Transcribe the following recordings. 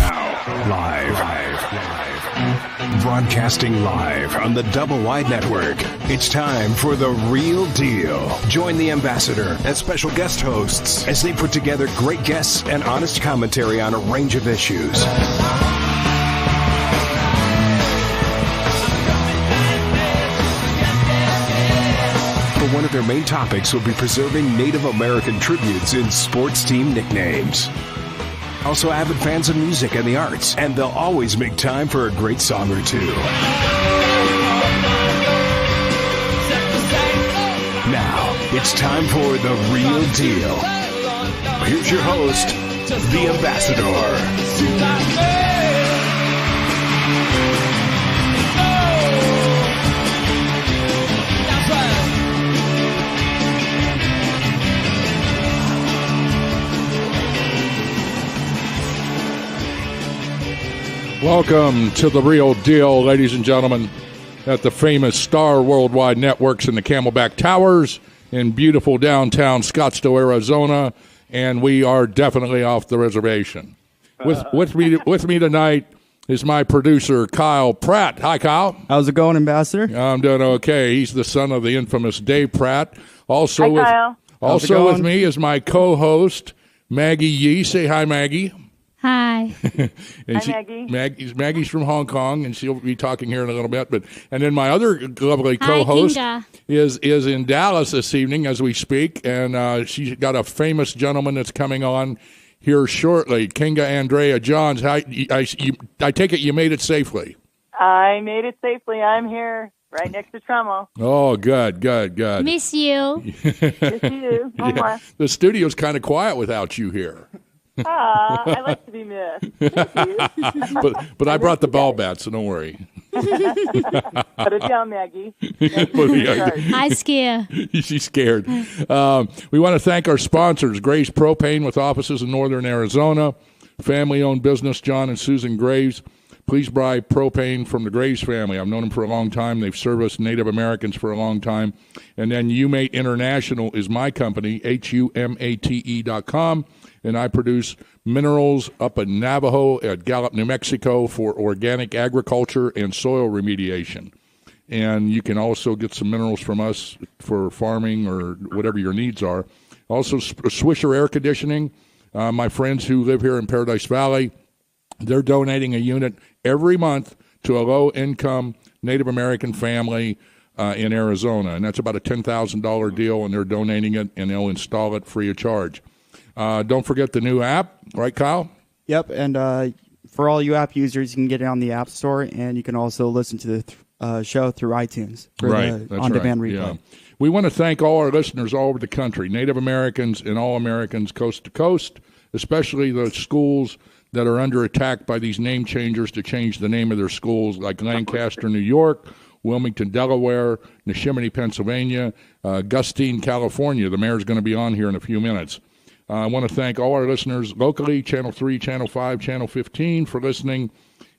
Live. Broadcasting live on the Double Wide Network. It's time for The Real Deal. Join the ambassador and special guest hosts as they put together great guests and honest commentary on a range of issues. But one of their main topics will be preserving Native American tributes in sports team nicknames. Also avid fans of music and the arts, and they'll always make time for a great song or two. Now, it's time for The Real Deal. Here's your host, the Ambassador. Welcome to The Real Deal, ladies and gentlemen, at the famous Star Worldwide Networks in the Camelback Towers in beautiful downtown Scottsdale, Arizona, and we are definitely off the reservation. With me tonight is my producer, Kyle Pratt. Hi, Kyle. How's it going, Ambassador? I'm doing okay. He's the son of the infamous Dave Pratt. Also Hi, Kyle. With me is my co-host, Maggie Yee. Say hi, Maggie. Hi. Hi, Maggie. Maggie's from Hong Kong, and she'll be talking here in a little bit. And then my other lovely co-host is in Dallas this evening as we speak, and she's got a famous gentleman that's coming on here shortly, Kinga Andrea Johns. I take it you made it safely. I made it safely. I'm here right next to Tremo. Oh, good. Miss you. Miss you. Yeah. The studio's kind of quiet without you here. I like to be missed. Thank you. but I brought the ball bat, so don't worry. Put it down, Maggie. I scare. She's scared. We want to thank our sponsors, Graves Propane with offices in northern Arizona, family-owned business, John and Susan Graves. Please buy propane from the Graves family. I've known them for a long time. They've serviced Native Americans for a long time. And then Humate International is my company, HUMATE.com. And I produce minerals up in Navajo at Gallup, New Mexico for organic agriculture and soil remediation. And you can also get some minerals from us for farming or whatever your needs are. Also, Swisher Air Conditioning. My friends who live here in Paradise Valley, they're donating a unit every month to a low-income Native American family in Arizona. And that's about a $10,000 deal, and they're donating it, and they'll install it free of charge. Don't forget the new app, right, Kyle? Yep, and for all you app users, you can get it on the App Store, and you can also listen to the show through iTunes for the on-demand replay. Yeah. We want to thank all our listeners all over the country, Native Americans and all Americans coast to coast, especially the schools that are under attack by these name changers to change the name of their schools, like Lancaster, New York, Wilmington, Delaware, Neshaminy, Pennsylvania, Gustine, California. The mayor's going to be on here in a few minutes. I want to thank all our listeners locally, Channel 3, Channel 5, Channel 15, for listening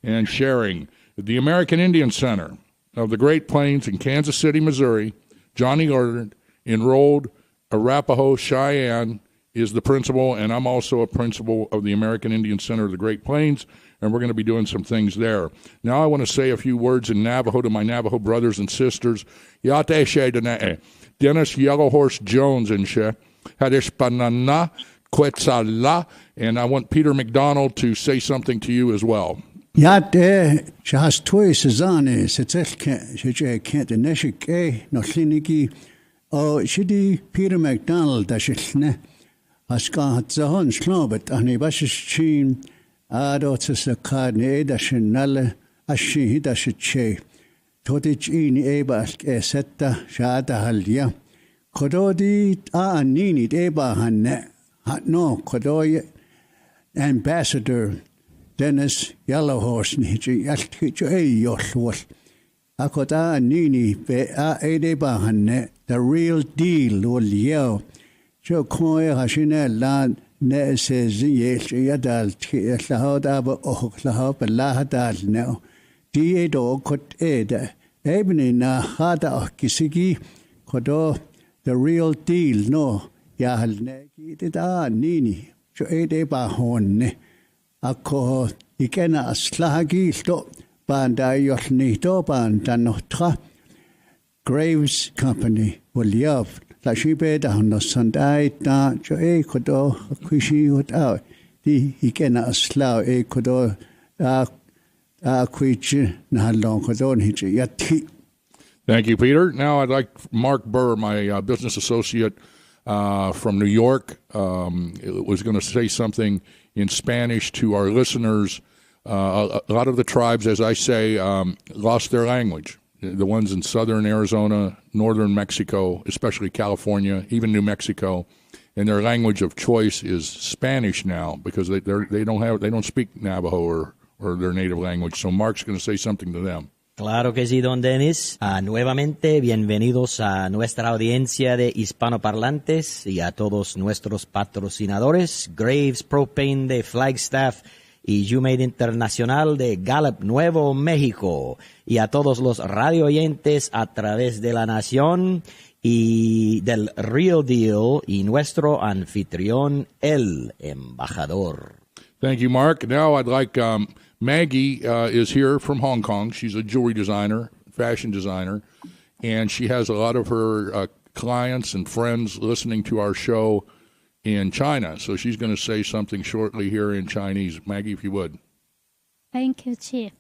and sharing. The American Indian Center of the Great Plains in Kansas City, Missouri, Johnny Leonard, enrolled Arapaho Cheyenne, is the principal, and I'm also a principal of the American Indian Center of the Great Plains, and we're going to be doing some things there. Now I want to say a few words in Navajo to my Navajo brothers and sisters. Yate she Dennis Yellow Horse Jones and she. Hadishpanana, Quetzala, and I want Peter McDonald to say something to you as well. Yate, she has two Suzanne, she can't the Neshike, no Cliniki, oh, she Peter McDonald, that she's ne, has got the Hon Slobet, and he was chin, Adots a card, that she nalle, as she that she che, Totich in Eba, Setta, Shada Halia. Kododi nini deba hanne no Kodoy Ambassador Dennis Yellowhorse nichi yalticho yoshwal akoda nini be deba hanne the real deal will yell jo koy hashine land ne says yes yadal lahada ba lahab lahadal no die do kot eda ebni na hada kisigi kodo the real deal, no. Yahal neki nini. Jo ede ba honne. Ako ikena aslahagi sto banda yohnito banda notra Graves Company William la shibe da no sandai da jo kodo kushi hot di ikena asla kodo kuich na long kodo ni yati. Thank you, Peter. Now I'd like Mark Burr, my business associate from New York, was going to say something in Spanish to our listeners. A lot of the tribes, as I say, lost their language. The ones in southern Arizona, northern Mexico, especially California, even New Mexico, and their language of choice is Spanish now because they don't speak Navajo or their native language. So Mark's going to say something to them. Claro que sí, don Dennis. Nuevamente, bienvenidos a nuestra audiencia de hispanoparlantes y a todos nuestros patrocinadores, Graves Propane de Flagstaff y YouMade Internacional de Gallup, Nuevo México, y a todos los radio oyentes a través de la nación y del Real Deal y nuestro anfitrión, el embajador. Thank you, Mark. Now I'd like Maggie is here from Hong Kong. She's a jewelry designer, fashion designer, and she has a lot of her clients and friends listening to our show in China. So she's going to say something shortly here in Chinese. Maggie, if you would. Thank you, Chief.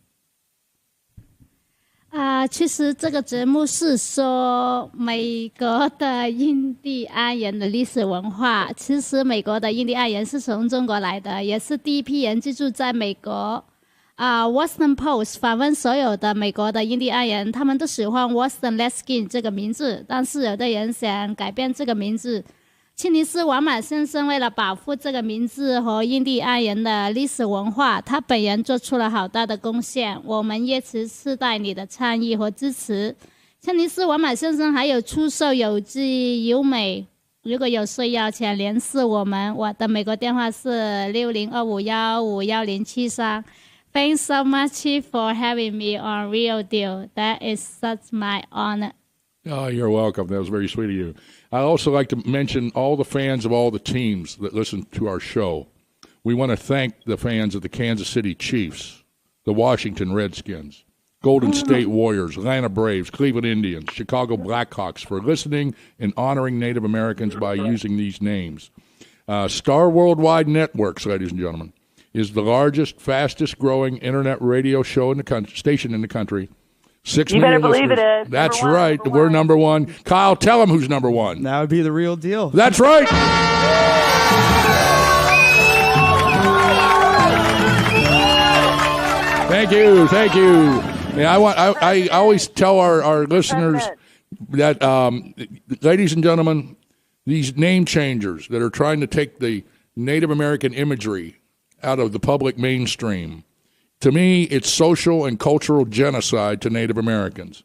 其实这个节目是说美国的印第安人的历史文化。其实美国的印第安人是从中国来的，也是第一批人居住在美国。Washington Post 访问所有的美国的印第安人，他们都喜欢 Washington Redskins 这个名字，但是有的人想改变这个名字。切尼斯·王马先生为了保护这个名字和印第安人的历史文化，他本人做出了好大的贡献。我们也期待你的参与和支持。切尼斯·王马先生还有出售有机油美，如果有需要请联系我们。我的美国电话是6025151073。Thanks so much for having me on Real Deal. That is such my honor. Oh, you're welcome. That was very sweet of you. I'd also like to mention all the fans of all the teams that listen to our show. We want to thank the fans of the Kansas City Chiefs, the Washington Redskins, Golden State Warriors, Atlanta Braves, Cleveland Indians, Chicago Blackhawks for listening and honoring Native Americans by using these names. Star Worldwide Networks, ladies and gentlemen, is the largest, fastest-growing internet radio show in the station in the country. 6 you million better believe listeners. it is. That's right. We're number one. Kyle, tell them who's number one. That would be the Real Deal. That's right. Thank you. Thank you. And I always tell our listeners that, ladies and gentlemen, these name changers that are trying to take the Native American imagery out of the public mainstream, to me, it's social and cultural genocide to Native Americans.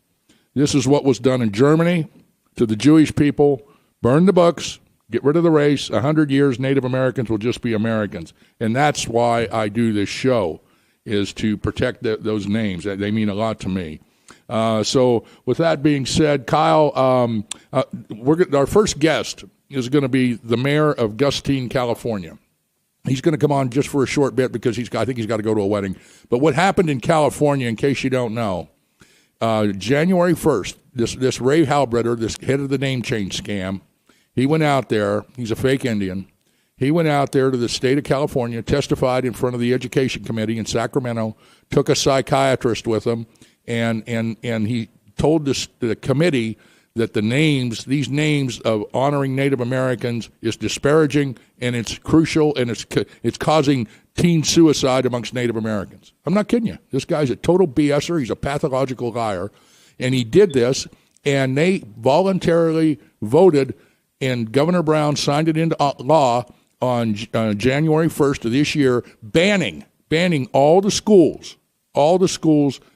This is what was done in Germany to the Jewish people. Burn the books, get rid of the race. 100 years, Native Americans will just be Americans. And that's why I do this show, is to protect those names. They mean a lot to me. So with that being said, Kyle, our first guest is going to be the mayor of Gustine, California. He's going to come on just for a short bit because I think he's got to go to a wedding. But what happened in California, in case you don't know, January 1st, this Ray Halbritter, this head of the name change scam, he went out there. He's a fake Indian. He went out there to the state of California, testified in front of the Education Committee in Sacramento, took a psychiatrist with him, and he told the committee that these names of honoring Native Americans is disparaging, and it's crucial, and it's causing teen suicide amongst Native Americans. I'm not kidding you. This guy's a total BSer. He's a pathological liar, and he did this, and they voluntarily voted, and Governor Brown signed it into law on January 1st of this year, banning all the schools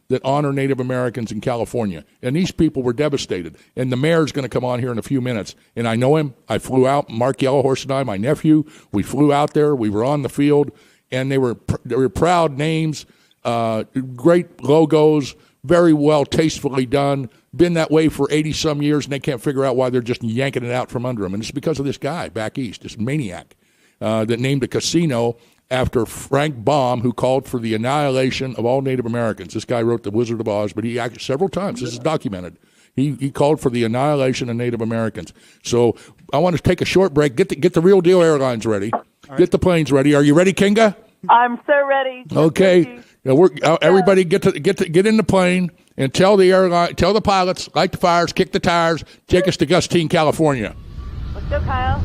that honor Native Americans in California. And these people were devastated. And the mayor's going to come on here in a few minutes. And I know him. I flew out. Mark Yellowhorse and I, my nephew, we flew out there. We were on the field. And they were proud names, great logos, very well tastefully done. Been that way for 80-some years, and they can't figure out why they're just yanking it out from under them. And it's because of this guy back east, this maniac that named a casino after Frank Baum, who called for the annihilation of all Native Americans. This guy wrote The Wizard of Oz, but he acted several times. This is documented. He called for the annihilation of Native Americans. So I want to take a short break. Get the Real Deal Airlines ready. Get the planes ready. Are you ready, Kinga? I'm so ready. Okay. Everybody get in the plane and tell the pilots, light the fires, kick the tires, take us to Gustine, California. Let's go, Kyle.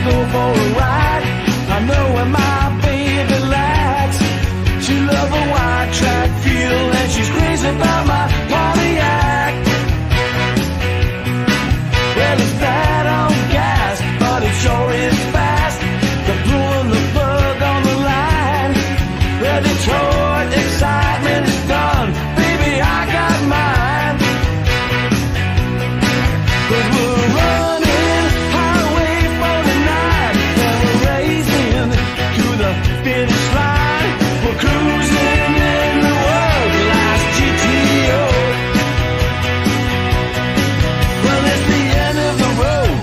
Go for a ride. I know where my baby likes. She loves a white track field and she's crazy about my Pontiac. Well, it's bad on gas, but it sure is fast. They're blowing the plug on the line. Well, Detroit excitement is done. Baby, I got mine. 'Cause we're running highway 49 and we're racing to the finish line. We're cruising in the world's last GTO. Well, it's the end of the road,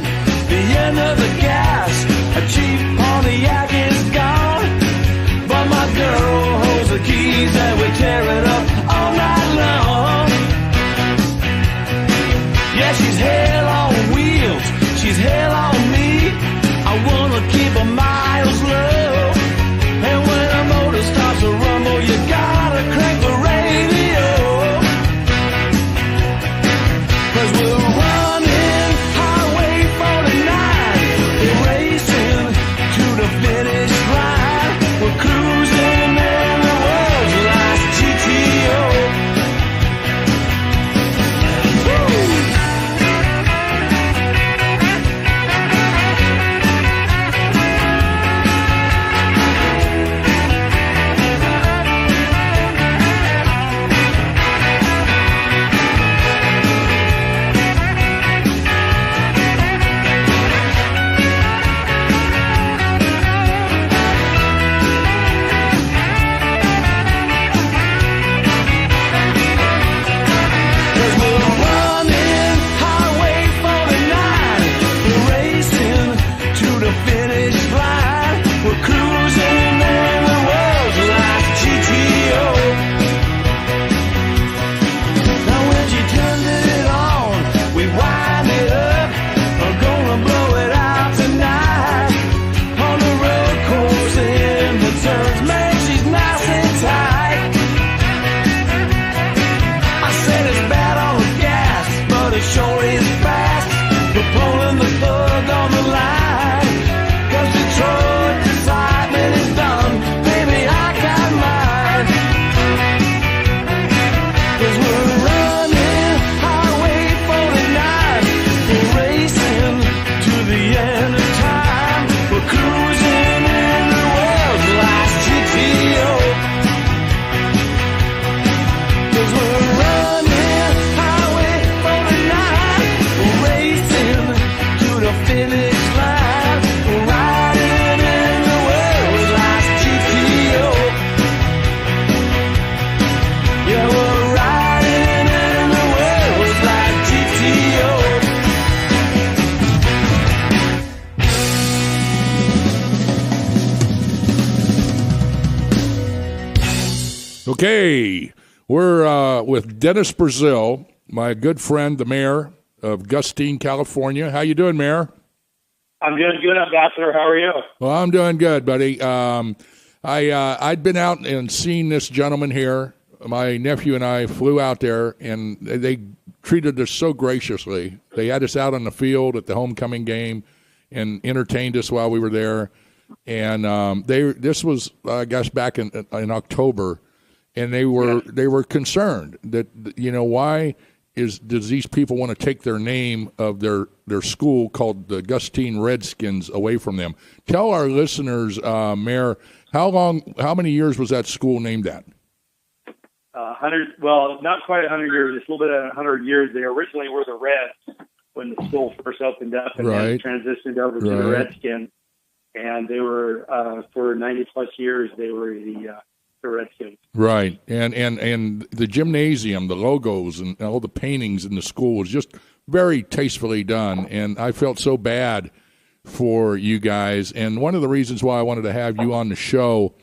the end of the gas. A cheap Pontiac is gone, but my girl holds the keys and we tear it up all night long. Yeah, she's hell on wheels, she's hell on me. I wanna keep her miles low. And when a motor starts to rumble, you gotta crank the radio. 'Cause we're running highway 49. We're racing to the finish line. We're cruising in the world's last GTO. Woo! Okay, we're with Dennis Brazil, my good friend, the mayor of Gustine, California. How you doing, Mayor? I'm doing good, Ambassador. How are you? Well, I'm doing good, buddy. I'd been out and seen this gentleman here. My nephew and I flew out there, and they treated us so graciously. They had us out on the field at the homecoming game and entertained us while we were there. And this was, I guess, back in October. And they were concerned that, why does these people want to take their name of their school called the Augustine Redskins away from them? Tell our listeners, Mayor, how many years was that school named at? 100. Well, not quite 100 years. It's a little bit of 100 years. They originally were the Reds when the school first opened up, and then transitioned over to the Redskins. And they were for 90 plus years. They were the Redskins. Right, and the gymnasium, the logos, and all the paintings in the school was just very tastefully done. And I felt so bad for you guys. And one of the reasons why I wanted to have you on the show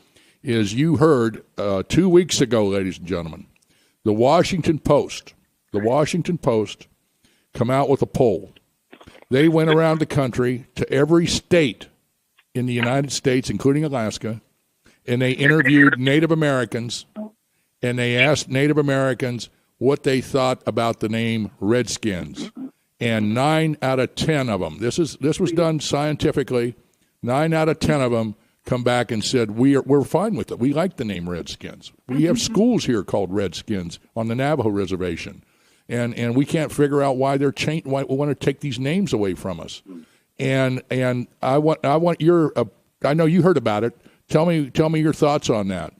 is you heard 2 weeks ago, ladies and gentlemen, the Washington Post come out with a poll. They went around the country to every state in the United States, including Alaska, and they interviewed Native Americans, and they asked Native Americans what they thought about the name Redskins. And 9 out of 10 of them, this was done scientifically, 9 out of 10 of them come back and said, we're fine with it. We like the name Redskins. We have schools here called Redskins on the Navajo Reservation, and we can't figure out why why we want to take these names away from us. And I want your I know you heard about it. Tell me your thoughts on that.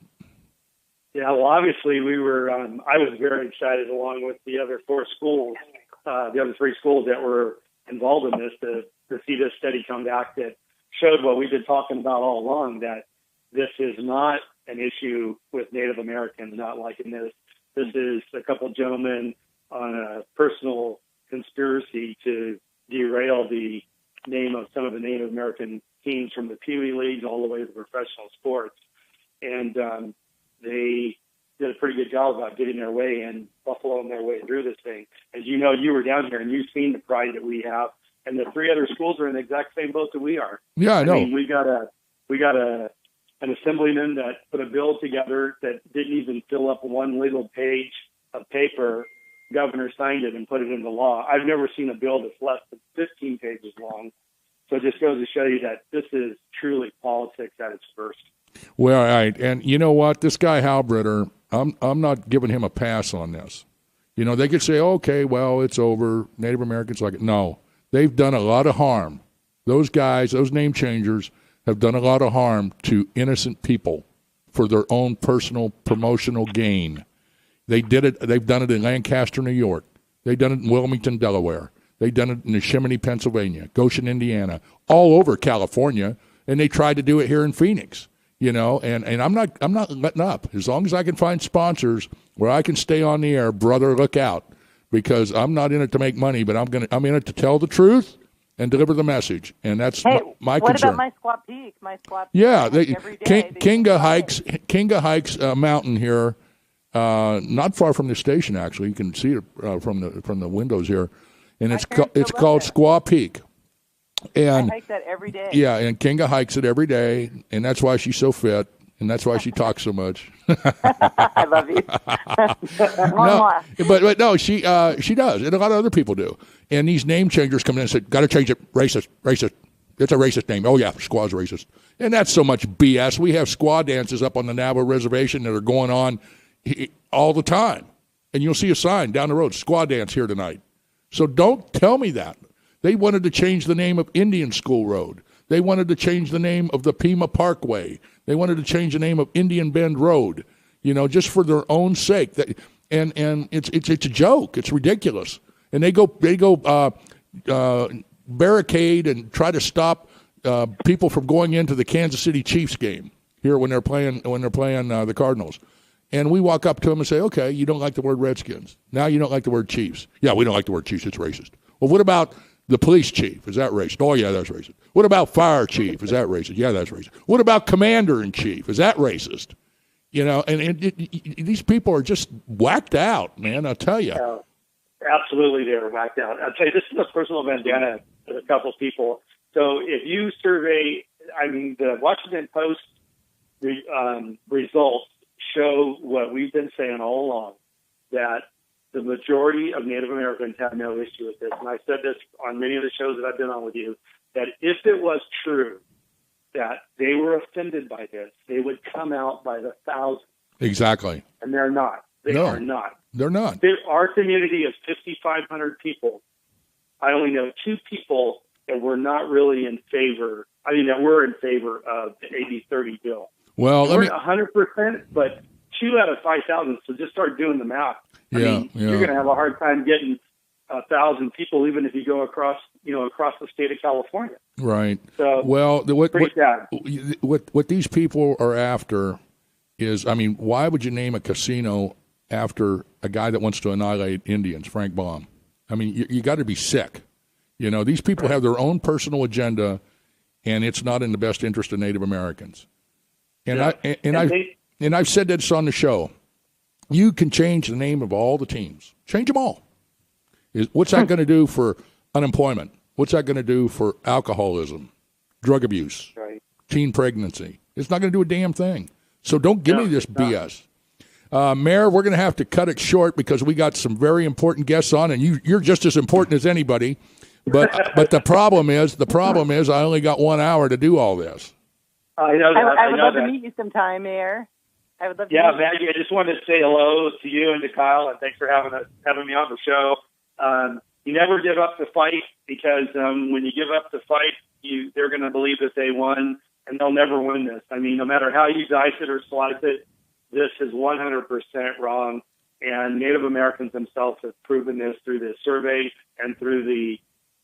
Yeah, well, obviously we were. I was very excited, along with the other 4 schools, the other 3 schools that were involved in this, to see this study come back that showed what we've been talking about all along, that this is not an issue with Native Americans not liking this. This is a couple gentlemen on a personal conspiracy to derail the name of some of the Native American teams from the Pee Wee leagues all the way to professional sports. And they did a pretty good job about getting their way and buffaloing their way through this thing. As you know, you were down here and you've seen the pride that we have. And the 3 other schools are in the exact same boat that we are. Yeah, I know. I mean, we got an assemblyman that put a bill together that didn't even fill up one little page of paper. Governor signed it and put it into law. I've never seen a bill that's less than 15 pages long. So it just goes to show you that this is truly politics at its first. Well, all right. And you know what? This guy Halbritter, I'm not giving him a pass on this. You know, they could say, okay, well, it's over. Native Americans like it. No. They've done a lot of harm. Those guys, those name changers, have done a lot of harm to innocent people for their own personal promotional gain. They did it. They've done it in Lancaster, New York. They've done it in Wilmington, Delaware. They've done it in Neshaminy, Pennsylvania, Goshen, Indiana, all over California, and they tried to do it here in Phoenix. You know, and I'm not letting up. As long as I can find sponsors where I can stay on the air, brother, look out. Because I'm not in it to make money, but I'm in it to tell the truth and deliver the message, and that's my what concern. What about my Squaw Peak? Yeah, every day, Kinga hikes a mountain here, not far from the station. Actually, you can see it from the windows here, and it's called Squaw Peak. And I hike that every day. Yeah, and Kinga hikes it every day, and that's why she's so fit. And that's why she talks so much. I love you. But no, she does, and a lot of other people do. And these name changers come in and say, "Got to change it, racist. It's a racist name." Oh yeah, squaw's racist, and that's so much BS. We have squaw dances up on the Navajo Reservation that are going on all the time, and you'll see a sign down the road: "Squaw dance here tonight." So don't tell me that. They wanted to change the name of Indian School Road. They wanted to change the name of the Pima Parkway. They wanted to change the name of Indian Bend Road, you know, just for their own sake. And it's a joke. It's ridiculous. And they go barricade and try to stop people from going into the Kansas City Chiefs game here when they're playing the Cardinals. And we walk up to them and say, okay, you don't like the word Redskins. Now you don't like the word Chiefs. Yeah, we don't like the word Chiefs. It's racist. Well, what about the police chief? Is that racist? Oh, yeah, that's racist. What about fire chief? Is that racist? Yeah, that's racist. What about commander-in-chief? Is that racist? You know, and these people are just whacked out, man, I'll tell you. Absolutely, they're whacked out. I'll tell you, this is a personal vendetta with a couple of people. So if you survey, I mean, the Washington Post results show what we've been saying all along, that the majority of Native Americans have no issue with this. And I said this on many of the shows that I've been on with you, that if it was true that they were offended by this, they would come out by the thousands. Exactly. And they're not. They are not. They're not. Our community is 5,500 people. I only know 2 people that were not really in favor. I mean, that were in favor of the AB 30 bill. Well, we're 100%, but 2 out of 5,000. So just start doing the math. I mean, you're going to have a hard time getting 1,000 people, even if you go across the state of California. Right. So, well, what these people are after is, I mean, why would you name a casino after a guy that wants to annihilate Indians, Frank Baum? I mean, you got to be sick. You know, these people have their own personal agenda, and it's not in the best interest of Native Americans. And I've said this on the show. You can change the name of all the teams. Change them all. What's that going to do for unemployment? What's that going to do for alcoholism, drug abuse, teen pregnancy? It's not going to do a damn thing. So don't give me this BS. Mayor, we're going to have to cut it short because we got some very important guests on, and you're just as important as anybody. But the problem is I only got 1 hour to do all this. I know that. I would love to meet you sometime, Mayor. I would love to. Yeah, Maggie, I just wanted to say hello to you and to Kyle, and thanks for having me on the show. You never give up the fight because when you give up the fight, they're going to believe that they won, and they'll never win this. I mean, no matter how you dice it or slice it, this is 100% wrong. And Native Americans themselves have proven this through this survey and through the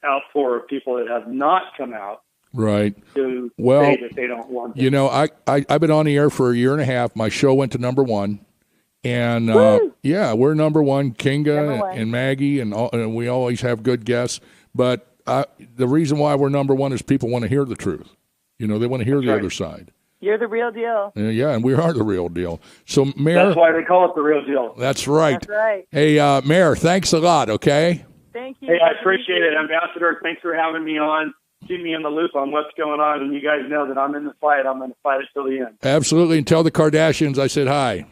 outpour of people that have not come out. Right. To say that they don't want it. You know, I've been on the air for a year and a half. My show went to #1. And, we're #1, Kinga and Maggie, and we always have good guests. But the reason why we're #1 is people want to hear the truth. You know, they want to hear the other side. You're the real deal. Yeah, and we are the real deal. So, Mayor. That's why they call it the real deal. That's right. That's right. Hey, Mayor, thanks a lot, okay? Thank you. Hey, I appreciate it. Ambassador, thanks for having me on. Keep me in the loop on what's going on. And you guys know that I'm in the fight. I'm going to fight it till the end. Absolutely. And tell the Kardashians I said hi.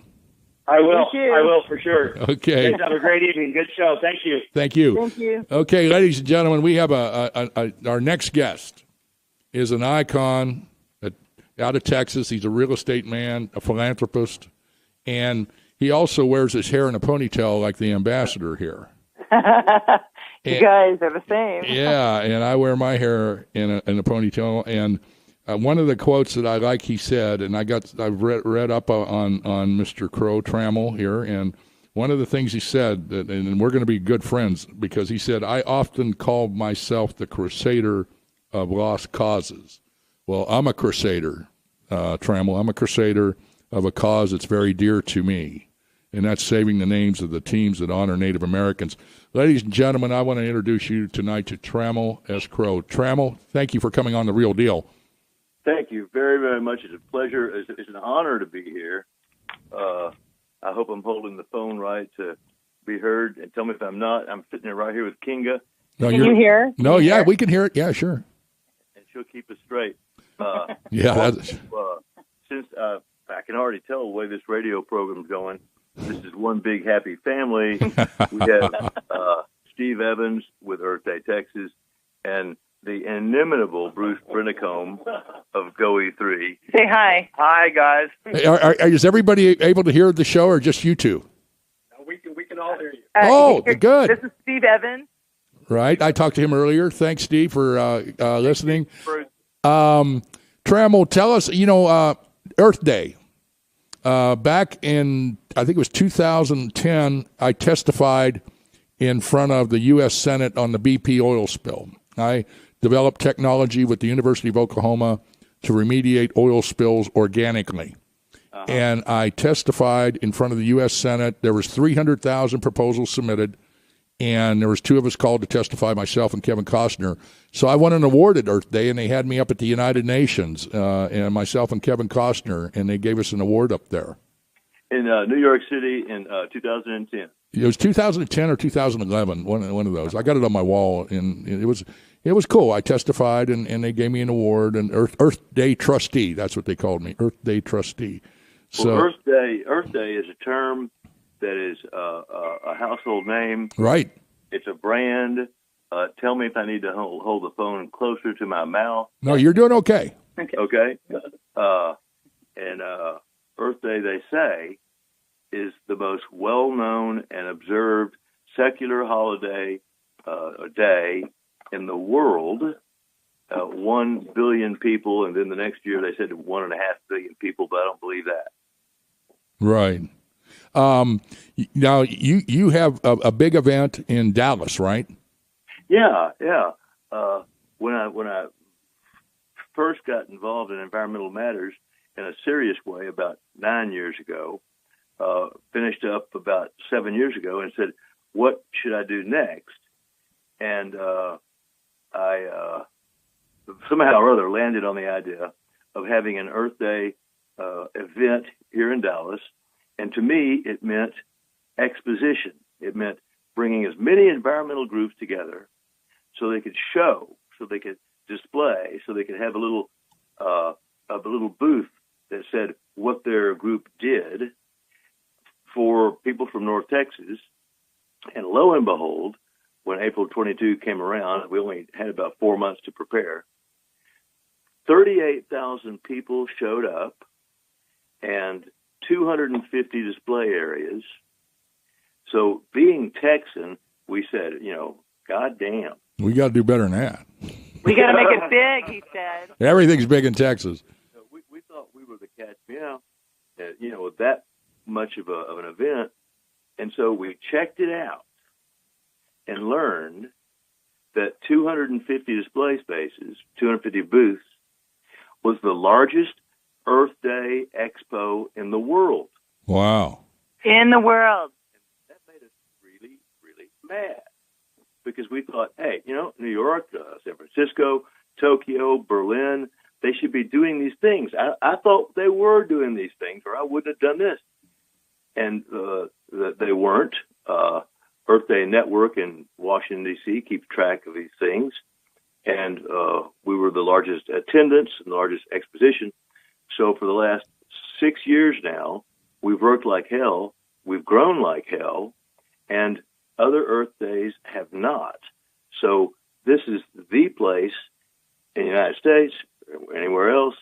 I will. I will for sure. Okay. Have a great evening. Good show. Thank you. Thank you. Thank you. Okay, ladies and gentlemen, we have our next guest is an icon out of Texas. He's a real estate man, a philanthropist, and he also wears his hair in a ponytail like the ambassador here. You guys are the same. Yeah, and I wear my hair in a ponytail. And one of the quotes that I like, he said, and I've read up on Mr. Crow Trammell here, and one of the things he said, and we're going to be good friends, because he said, I often call myself the crusader of lost causes. Well, I'm a crusader, Trammell. I'm a crusader of a cause that's very dear to me, and that's saving the names of the teams that honor Native Americans. Ladies and gentlemen, I want to introduce you tonight to Trammell S. Crow. Trammell, thank you for coming on The Real Deal. Thank you very, very much. It's a pleasure. It's an honor to be here. I hope I'm holding the phone right to be heard. And tell me if I'm not. I'm sitting there right here with Kinga. No, can you hear? No, yeah, we can hear it. Yeah, sure. And she'll keep us straight. Since I can already tell the way this radio program's going, this is one big happy family. We have Steve Evans with Earth Day, Texas, and the inimitable Bruce Brennicombe of GoE3. Say hi. Hi, guys. Hey, is everybody able to hear the show, or just you two? No, we can all hear you. Good. This is Steve Evans. Right. I talked to him earlier. Thanks, Steve, for listening. Trammell, tell us, Earth Day. Back in, I think it was 2010, I testified in front of the U.S. Senate on the BP oil spill. I developed technology with the University of Oklahoma to remediate oil spills organically. And I testified in front of the U.S. Senate. There was 300,000 proposals submitted, and there was 2 of us called to testify, myself and Kevin Costner. So I won an award at Earth Day, and they had me up at the United Nations, and myself and Kevin Costner, and they gave us an award up there. In New York City in 2010. It was 2010 or 2011, one of those. I got it on my wall, and it was cool. I testified, and they gave me an award, and Earth Day trustee. That's what they called me, Earth Day trustee. So Earth Day is a term that is a household name. Right. It's a brand. Tell me if I need to hold the phone closer to my mouth. No, you're doing okay. Okay. And Earth Day, they say, is the most well-known and observed secular holiday day in the world. 1 billion people, and then the next year they said 1.5 billion people, but I don't believe that. Right. Now you have a big event in Dallas, right? Yeah. When I first got involved in environmental matters in a serious way about 9 years ago, finished up about 7 years ago, and said, "What should I do next?" And I somehow or other landed on the idea of having an Earth Day event here in Dallas. And to me, it meant exposition. It meant bringing as many environmental groups together so they could show, so they could display, so they could have a little booth that said what their group did for people from North Texas. And lo and behold, when April 22 came around, we only had about 4 months to prepare. 38,000 people showed up and 250 display areas. So being Texan, we said, God damn. We got to do better than that. We got to make it big, he said. Everything's big in Texas. We thought we were the catch meow, with that much of an event. And so we checked it out and learned that 250 display spaces, 250 booths, was the largest Earth Day Expo in the world. Wow. In the world. And that made us really, really mad because we thought, hey, New York, San Francisco, Tokyo, Berlin, they should be doing these things. I thought they were doing these things or I wouldn't have done this. And they weren't. Earth Day Network in Washington, D.C. keeps track of these things. And we were the largest attendance and the largest exposition. So for the last 6 years now, we've worked like hell, we've grown like hell, and other Earth Days have not. So this is the place in the United States, or anywhere else,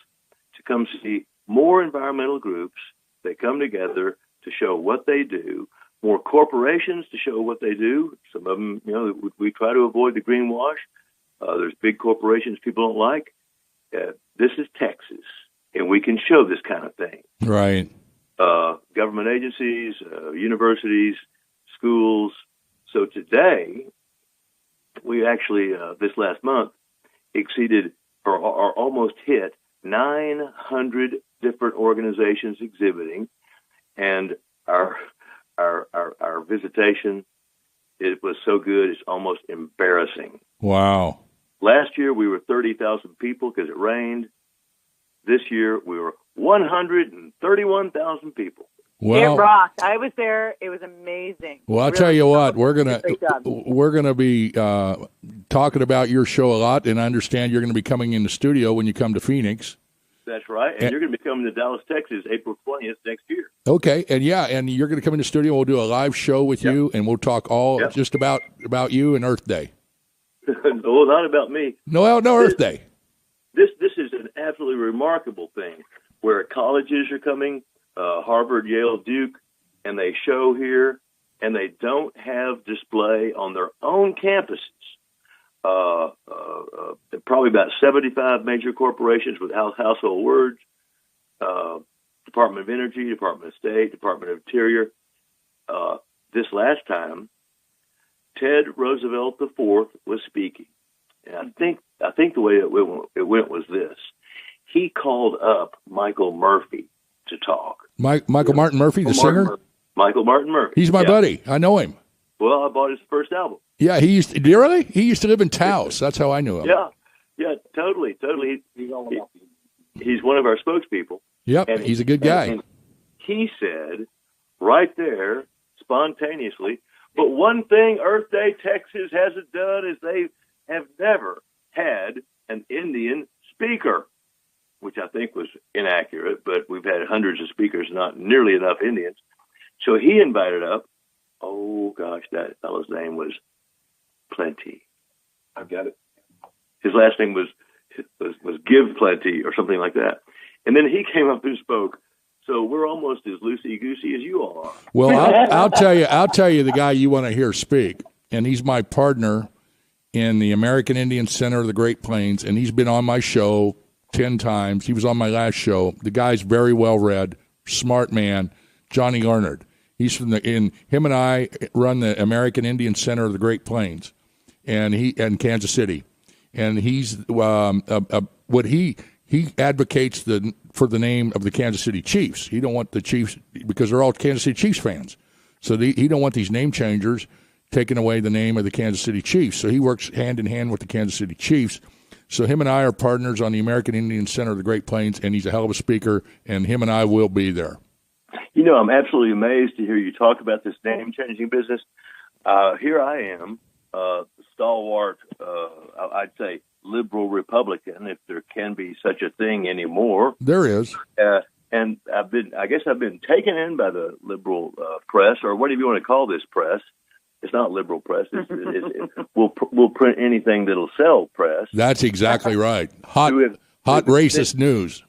to come see more environmental groups that come together to show what they do, more corporations to show what they do. Some of them, we try to avoid the greenwash. There's big corporations people don't like. This is Texas, and we can show this kind of thing. Right. Government agencies, universities, schools. So today, we actually, this last month, exceeded or almost hit 900 different organizations exhibiting, and our visitation, it was so good, it's almost embarrassing. Wow. Last year, we were 30,000 people because it rained. This year, we were 131,000 people. Well, it rocked. I was there. It was amazing. Well, I'll tell you what, we're gonna be talking about your show a lot, and I understand you're going to be coming in the studio when you come to Phoenix. That's right, and you're going to be coming to Dallas, Texas, April 20th next year. Okay, and you're going to come in the studio. We'll do a live show with you, and we'll talk just about you and Earth Day. No, not about me. No Earth Day. This is an absolutely remarkable thing where colleges are coming, Harvard, Yale, Duke, and they show here, and they don't have display on their own campuses. Probably about 75 major corporations with household words, Department of Energy, Department of State, Department of Interior. This last time, Ted Roosevelt IV was speaking. And I think the way it went was this. He called up Michael Murphy to talk. Michael Martin Murphy, the singer? Michael Martin Murphy. He's my buddy. I know him. Well, I bought his first album. Yeah, he used to live in Taos. That's how I knew him. Yeah, totally. He's one of our spokespeople. Yep, and he's a good guy. And he said right there, spontaneously, but one thing Earth Day Texas hasn't done is they have never had an Indian speaker, which I think was inaccurate, but we've had hundreds of speakers, not nearly enough Indians. So he invited up, oh gosh, that fellow's name was Plenty. I've got it. His last name was Give Plenty or something like that. And then he came up and spoke So we're almost as loosey-goosey as you all are. Well, I'll tell you the guy you want to hear speak, and he's my partner in the American Indian Center of the Great Plains, and he's been on my show 10 times. He was on my last show. The guy's very well read, smart man, Johnny Leonard. He's from him and I run the American Indian Center of the Great Plains, and in Kansas City, and he's what he advocates for the name of the Kansas City Chiefs. He don't want the Chiefs because they're all Kansas City Chiefs fans, so he don't want these name changers taking away the name of the Kansas City Chiefs. So he works hand in hand with the Kansas City Chiefs. So him and I are partners on the American Indian Center of the Great Plains, and he's a hell of a speaker, and him and I will be there. You know, I'm absolutely amazed to hear you talk about this name-changing business. Here I am, stalwart, I'd say liberal Republican, if there can be such a thing anymore. There is. And I've been taken in by the liberal press, or whatever you want to call this press. It's not liberal press. We'll print anything that'll sell press. That's exactly right. Hot racist news.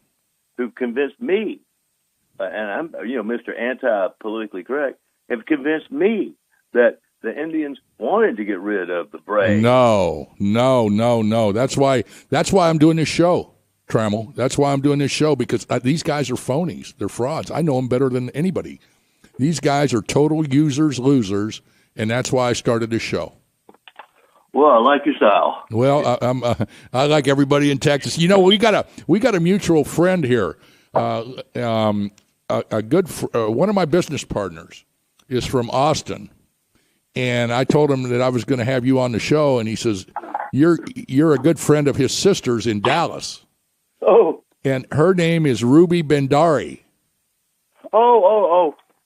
Who've convinced me, and I'm, Mr. Anti-politically correct, have convinced me that the Indians wanted to get rid of the brave. No. That's why I'm doing this show, Trammell. That's why I'm doing this show, because these guys are phonies. They're frauds. I know them better than anybody. These guys are total users, losers, and that's why I started this show. Well, I like your style. Well, I like everybody in Texas. You know, we got a mutual friend here. One of my business partners is from Austin, and I told him that I was going to have you on the show, and he says you're a good friend of his sister's in Dallas. Oh, and her name is Ruby Bendari.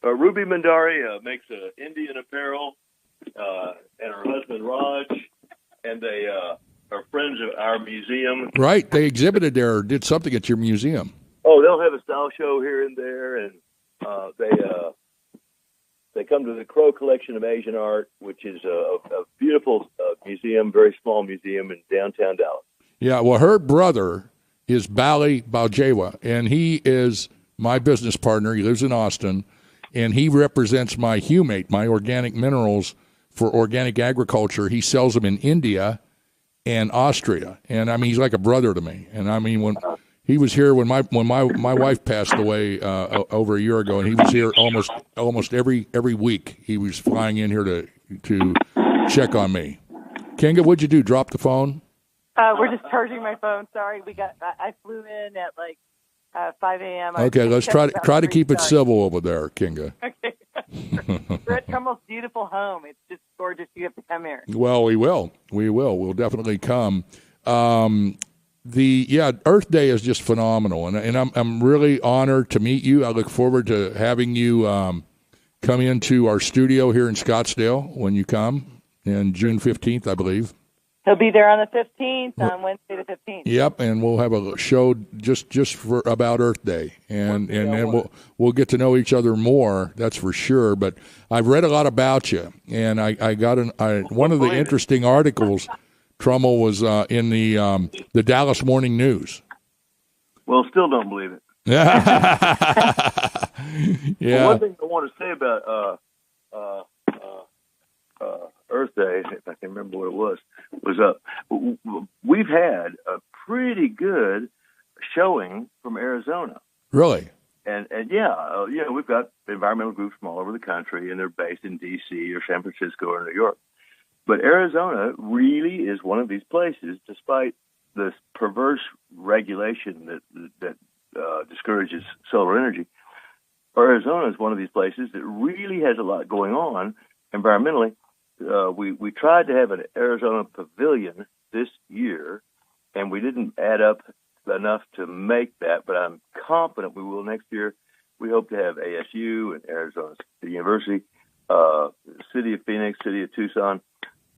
Ruby Bendari makes Indian apparel, and her husband Raj, and they are friends of our museum. Right, they exhibited there or did something at your museum. Oh, they'll have a style show here and there, and they come to the Crow Collection of Asian Art, which is a beautiful museum, very small museum in downtown Dallas. Yeah, well, her brother is Bali Baljewa, and he is my business partner. He lives in Austin, and he represents my Humate, my organic minerals for organic agriculture. He sells them in India and Austria, and I mean, he's like a brother to me. And I mean, when he was here when my wife passed away over a year ago, and he was here almost every week. He was flying in here to check on me. Kinga, what'd you do? Drop the phone? We're just charging my phone. Sorry, I flew in at 5 a.m. Okay, let's try to keep it civil over there, Kinga. Okay. We're at Trumbull's beautiful home. It's just gorgeous. You have to come here. Well, we will. We'll definitely come. Earth Day is just phenomenal, and I'm really honored to meet you. I look forward to having you come into our studio here in Scottsdale when you come on June 15th, I believe. He'll be there on the 15th, on Wednesday the 15th. Yep, and we'll have a show just for about Earth Day, and then we'll get to know each other more. That's for sure. But I've read a lot about you, and I got one of the interesting articles. Trammell was in the Dallas Morning News. Well, still don't believe it. Yeah. Well, one thing I want to say about Earth Day, if I can remember what it was we've had a pretty good showing from Arizona. Really? And we've got environmental groups from all over the country, and they're based in D.C. or San Francisco or New York. But Arizona really is one of these places, despite this perverse regulation that discourages solar energy. Arizona is one of these places that really has a lot going on environmentally. We tried to have an Arizona pavilion this year, and we didn't add up enough to make that, but I'm confident we will next year. We hope to have ASU and Arizona State University, City of Phoenix, City of Tucson,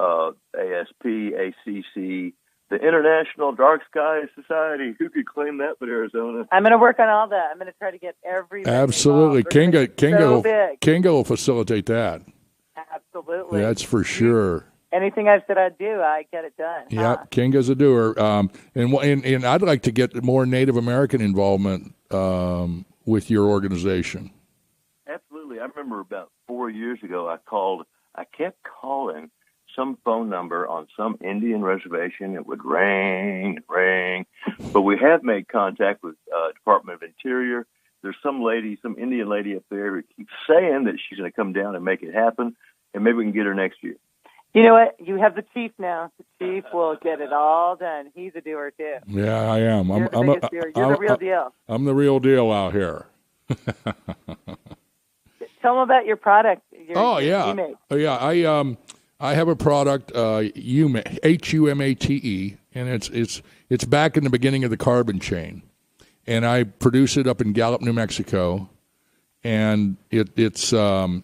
ASP, ACC, the International Dark Sky Society. Who could claim that but Arizona? I'm going to work on all that. I'm going to try to get everybody Absolutely. Kinga will facilitate that. Absolutely. That's for sure. Anything I've said I'd do, I get it done. Yep, Kinga's a doer. And I'd like to get more Native American involvement with your organization? Absolutely. I remember about 4 years ago, I kept calling some phone number on some Indian reservation. It would ring, ring. But we have made contact with Department of Interior. There's some Indian lady up there who keeps saying that she's going to come down and make it happen, and maybe we can get her next year. You know what? You have the chief now. The chief will get it all done. He's a doer, too. Yeah, I am. You're the real deal. I'm the real deal out here. Tell them about your product. I have a product, HUMATE, and it's back in the beginning of the carbon chain, and I produce it up in Gallup, New Mexico, and it's a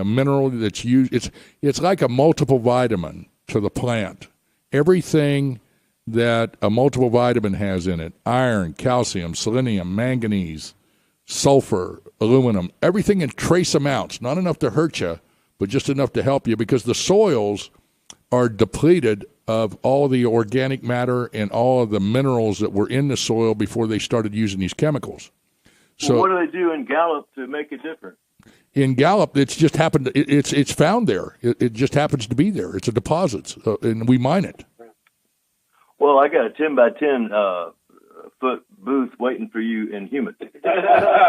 mineral that's used. It's like a multiple vitamin to the plant. Everything that a multiple vitamin has in it: iron, calcium, selenium, manganese, sulfur, aluminum, everything in trace amounts, not enough to hurt you, but just enough to help you, because the soils are depleted of all the organic matter and all of the minerals that were in the soil before they started using these chemicals. So, what do they do in Gallup to make it different? In Gallup, it's just happened. It's found there. It just happens to be there. It's a deposit, and we mine it. Well, I got a 10 by 10 foot booth waiting for you in Hemet.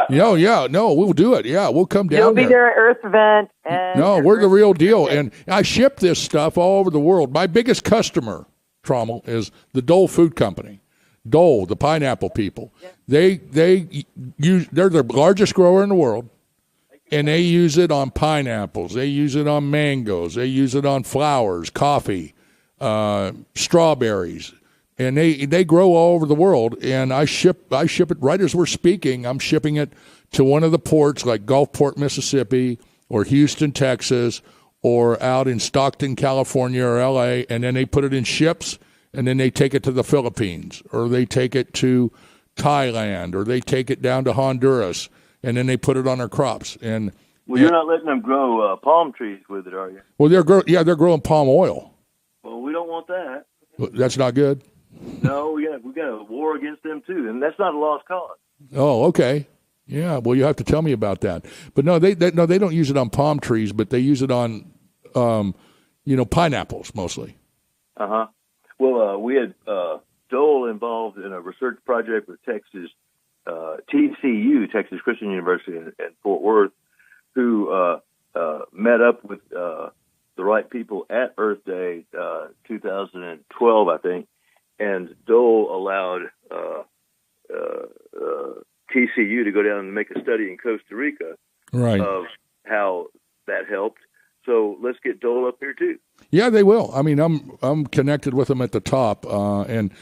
No, we'll do it. Yeah, we'll come down. You'll be there at Earth Event. No, we're the real deal, and I ship this stuff all over the world. My biggest customer, Trommel, is the Dole Food Company. Dole, the pineapple people. Yeah. They're the largest grower in the world, and they use it on pineapples. They use it on mangoes. They use it on flowers, coffee, strawberries. And they grow all over the world, and I ship it right as we're speaking. I'm shipping it to one of the ports like Gulfport, Mississippi, or Houston, Texas, or out in Stockton, California, or L.A., and then they put it in ships, and then they take it to the Philippines, or they take it to Thailand, or they take it down to Honduras, and then they put it on their crops. And you're not letting them grow palm trees with it, are you? Well, they're growing palm oil. Well, we don't want that. That's not good. No, we got a war against them too, and that's not a lost cause. Oh, okay. Yeah, well, you have to tell me about that. But no, they don't use it on palm trees, but they use it on, pineapples mostly. Well, we had Dole involved in a research project with Texas, TCU, Texas Christian University in Fort Worth, who met up with the right people at Earth Day 2012, I think. And Dole allowed TCU to go down and make a study in Costa Rica of how that helped. So let's get Dole up here too. Yeah, they will. I mean, I'm connected with them at the top, and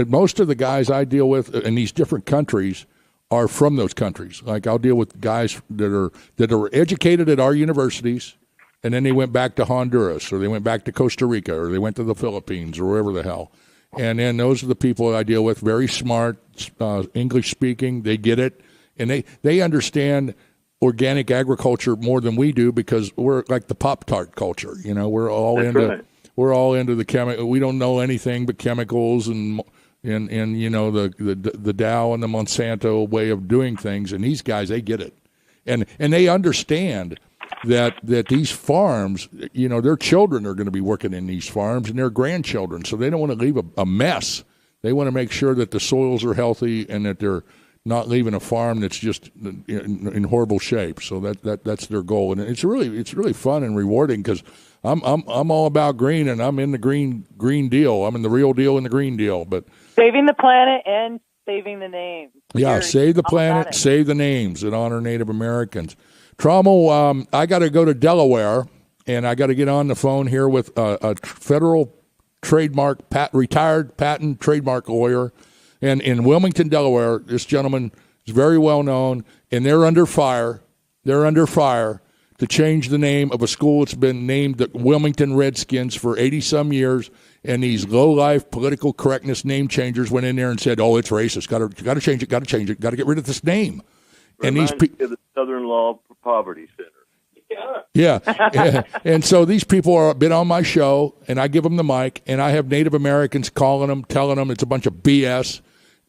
most of the guys I deal with in these different countries are from those countries. Like I'll deal with guys that are educated at our universities. And then they went back to Honduras, or they went back to Costa Rica, or they went to the Philippines, or wherever the hell. And then those are the people I deal with, very smart, English-speaking. They get it. And they understand organic agriculture more than we do, because we're like the Pop-Tart culture. You know, we're all into the chemical. We don't know anything but chemicals and the Dow and the Monsanto way of doing things. And these guys, they get it. And they understand that these farms, their children are going to be working in these farms, and their grandchildren. So they don't want to leave a mess. They want to make sure that the soils are healthy and that they're not leaving a farm that's just in horrible shape. So that's their goal, and it's really fun and rewarding, because I'm all about green, and I'm in the green deal. I'm in the real deal and the green deal. But saving the planet and saving the names. Yeah, save the planet, save the names, and honor Native Americans. Trommel, I got to go to Delaware, and I got to get on the phone here with a federal retired patent trademark lawyer. And in Wilmington, Delaware, this gentleman is very well known, and they're under fire. They're under fire to change the name of a school that's been named the Wilmington Redskins for 80-some years, and these low-life political correctness name changers went in there and said, "Oh, it's racist. Got to change it. Got to change it. Got to get rid of this name." And these people, the Southern Law Poverty Center. Yeah. And so these people are been on my show, and I give them the mic, and I have Native Americans calling them, telling them it's a bunch of BS.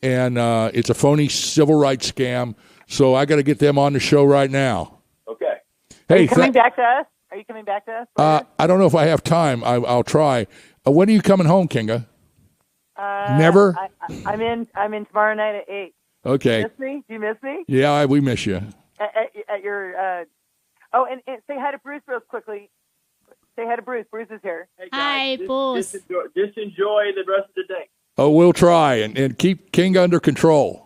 and it's a phony civil rights scam. So I got to get them on the show right now. Okay. Are Hey, you coming back to us? Are you coming back to us? I don't know if I have time. I'll try. When are you coming home, Kinga? Never. I'm in tomorrow night at 8. Okay. Miss me? Do you miss me? Yeah, we miss you. At your. And say hi to Bruce real quickly. Say hi to Bruce. Bruce is here. Hey Hi, Bruce. Just enjoy the rest of the day. Oh, we'll try and keep Kinga under control.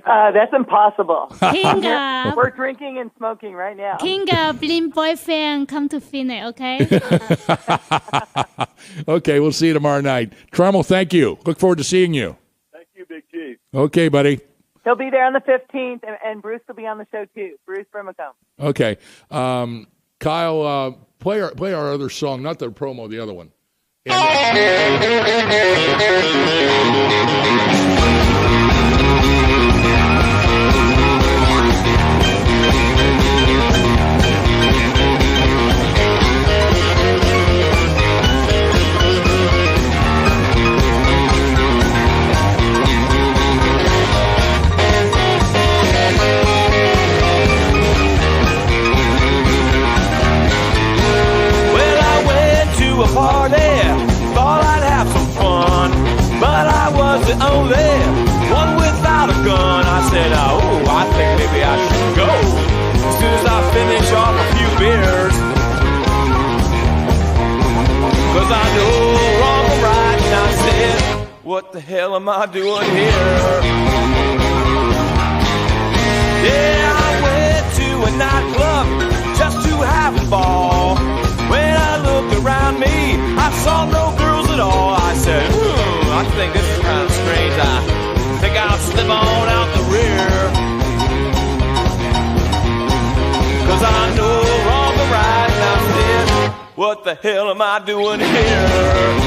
That's impossible. Kinga. We're drinking and smoking right now. Kinga, bring boyfriend, come to Phoenix, okay? Okay, we'll see you tomorrow night. Trammell, thank you. Look forward to seeing you. Thank you, Big Chief. Okay, buddy. He'll be there on the 15th, and Bruce will be on the show too. Bruce Brimacombe. Okay. Kyle, play our other song, not the promo, the other one. A party, thought I'd have some fun, but I was the only one without a gun. I said, oh, I think maybe I should go as soon as I finish off a few beers, 'cause I know wrong or right, and I said, what the hell am I doing here? Yeah, I went to a nightclub just to have a ball. When I looked around me, I saw no girls at all. I said, I think this is kind of strange. I think I'll slip on out the rear, 'cause I know wrong or right, and I said, what the hell am I doing here?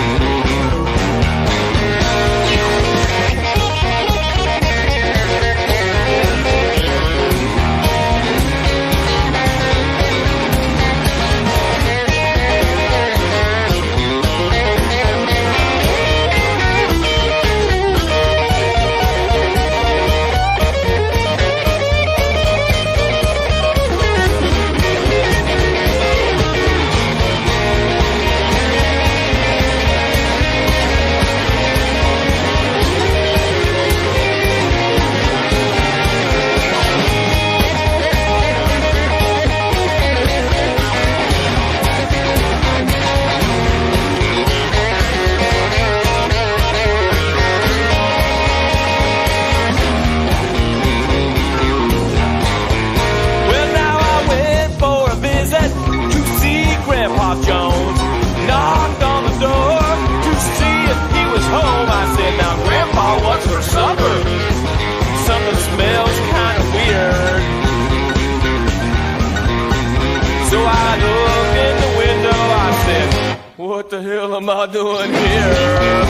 Jones knocked on the door to see if he was home. I said, now, Grandpa, what's for supper? Something smells kind of weird. So I looked in the window. I said, what the hell am I doing here?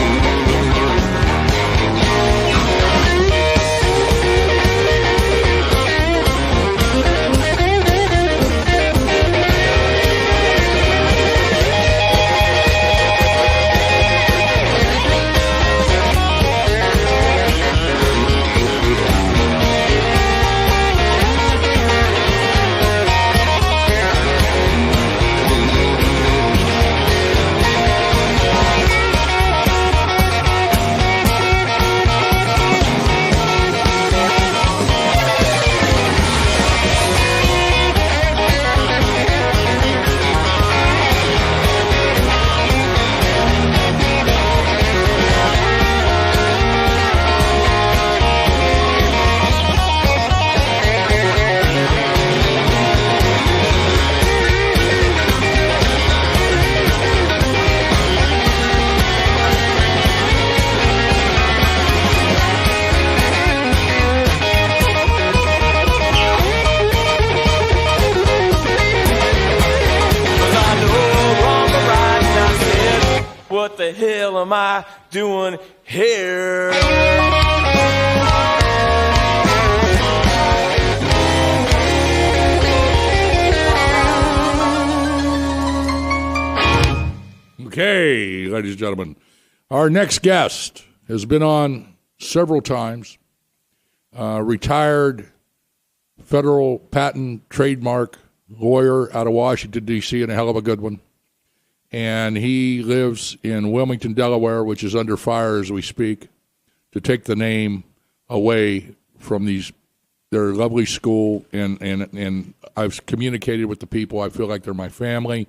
What the hell am I doing here? Okay, ladies and gentlemen, our next guest has been on several times, retired federal patent trademark lawyer out of Washington, D.C., and a hell of a good one. And he lives in Wilmington, Delaware, which is under fire as we speak, to take the name away from their lovely school. And I've communicated with the people. I feel like they're my family.